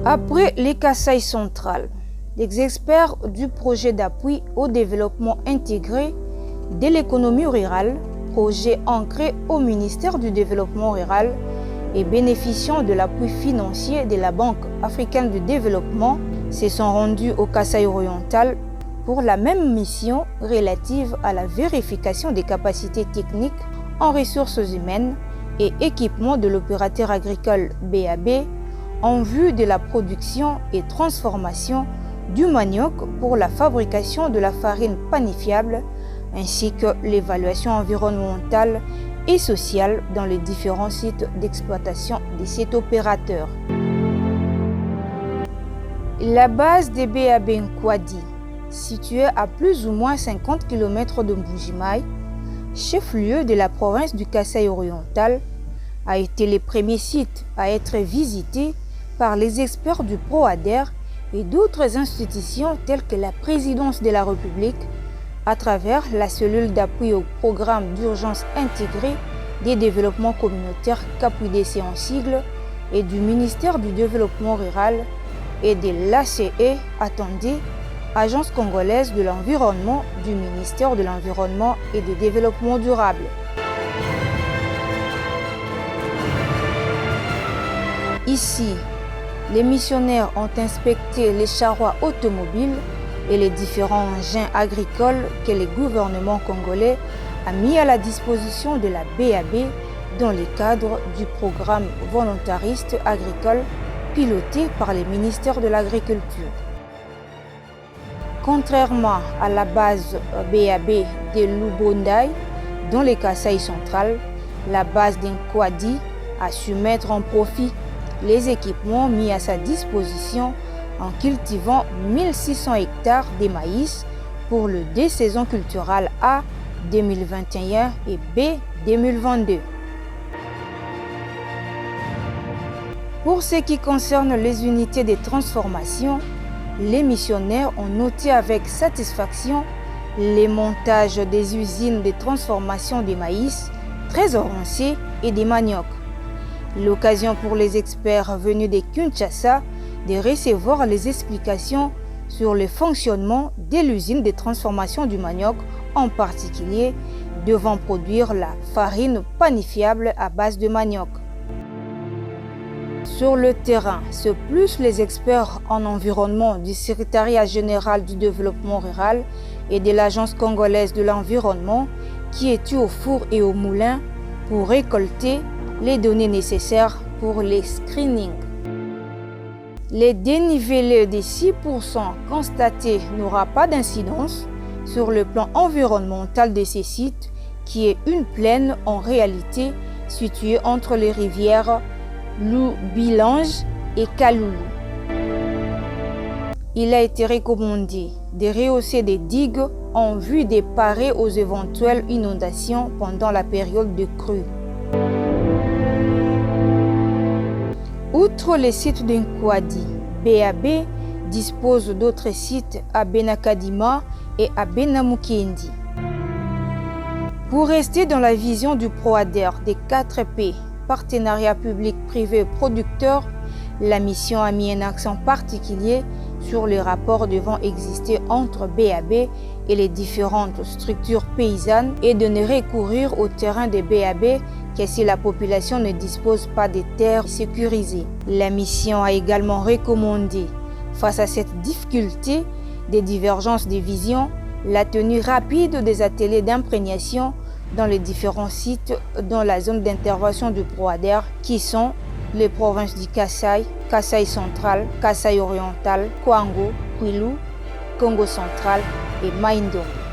Après les Kasaï centrales, les experts du projet d'appui au développement intégré de l'économie rurale, projet ancré au ministère du Développement rural et bénéficiant de l'appui financier de la Banque africaine de développement, se sont rendus au Kasaï oriental pour la même mission relative à la vérification des capacités techniques en ressources humaines et équipement de l'opérateur agricole BAB en vue de la production et transformation du manioc pour la fabrication de la farine panifiable ainsi que l'évaluation environnementale et sociale dans les différents sites d'exploitation de cet opérateur. La base des BAB Nkwadi, située à plus ou moins 50 km de Mbujimaï, chef-lieu de la province du Kasaï oriental, a été le premier site à être visité par les experts du PROADER et d'autres institutions telles que la présidence de la République à travers la cellule d'appui au programme d'urgence intégré des développements communautaires CAPUDC en sigle et du ministère du Développement rural et de l'ACE, attendez, Agence congolaise de l'environnement du ministère de l'Environnement et du Développement durable. Ici, les missionnaires ont inspecté les charrois automobiles et les différents engins agricoles que le gouvernement congolais a mis à la disposition de la BAB dans le cadre du programme volontariste agricole piloté par le ministère de l'Agriculture. Contrairement à la base BAB de Lubondaï, dans le Kasaï central, la base d'Nkwadi a su mettre en profit les équipements mis à sa disposition en cultivant 1600 hectares de maïs pour le désaison culturelle A 2021 et B 2022. Pour ce qui concerne les unités de transformation, les missionnaires ont noté avec satisfaction les montages des usines de transformation des maïs très avancées et des maniocs. L'occasion pour les experts venus de Kinshasa de recevoir les explications sur le fonctionnement de l'usine de transformation du manioc, en particulier devant produire la farine panifiable à base de manioc. Sur le terrain, c'est plus les experts en environnement du Secrétariat général du développement rural et de l'Agence congolaise de l'environnement qui étaient au four et au moulin pour récolter les données nécessaires pour les screenings. Les dénivelés de 6% constatés n'aura pas d'incidence sur le plan environnemental de ces sites, qui est une plaine en réalité située entre les rivières Loubilange et Kaloulou. Il a été recommandé de rehausser des digues en vue de parer aux éventuelles inondations pendant la période de crue. Outre les sites d'Nkwadi, BAB dispose d'autres sites à Benakadima et à Benamukiendi. Pour rester dans la vision du PROADER des 4P, partenariat public-privé producteur, la mission a mis un accent particulier sur les rapports devant exister entre BAB et les différentes structures paysannes et de ne recourir au terrain des BAB que si la population ne dispose pas de terres sécurisées. La mission a également recommandé, face à cette difficulté des divergences de vision, la tenue rapide des ateliers d'imprégnation dans les différents sites dans la zone d'intervention du PROADER qui sont les provinces du Kasaï, Kasaï central, Kasaï oriental, Kwango, Kwilu, Congo central et Maïndong.